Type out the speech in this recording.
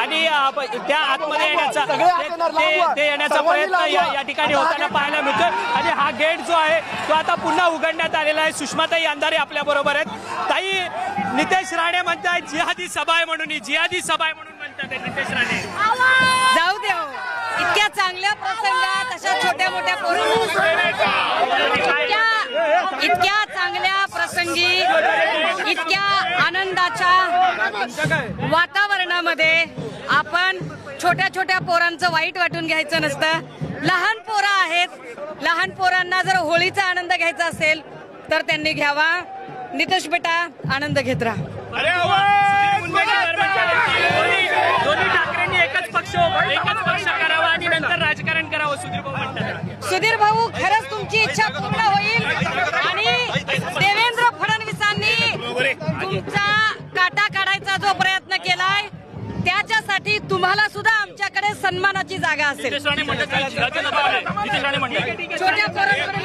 आणि त्या आतमध्ये येण्याचा प्रयत्न या ठिकाणी होताना पाहायला मिळतोय आणि हा गेट जो आहे तो आता पुन्हा उघडण्यात आलेला आहे। सुषमाताई अंधारे आपल्या बरोबर आहेत। ताई, नितेश राणे म्हणतात जिहादी सभा आहे म्हणून, जिहादी सभा आहे म्हणून म्हणतात नितेश राणे। जाऊ दे, इतक्या चांगल्या प्रसंगात अशा छोट्या मोठ्या इतक्या चांगल्या प्रसंगी इतक्या आनंदाच्या वातावरणामध्ये आपण छोट्या छोट्या पोरांचं वाईट वाटून घ्यायचं नसतं। लहान पोरं आहेत, लहान पोरांना जर होळीचा आनंद घ्यायचा असेल तर त्यांनी घ्यावा। नितेश बेटा, आनंद घेत राहा। दोन्ही ठाकरेंनी एकच पक्ष करावा आणि नंतर राजकारण करावं, सुधीर भाऊ म्हणतात। सुधीर भाऊ, खरंच तुमची इच्छा पूर्ण होईल आणि देवेंद्र फडणवीसांनी तुमचा काटा काढायचा जो प्रयत्न केलाय त्याच्यासाठी तुम्हाला सुद्धा आमच्याकडे सन्मानाची जागा असेल। नितेश राणे म्हणतात छोट्या पोरांकडे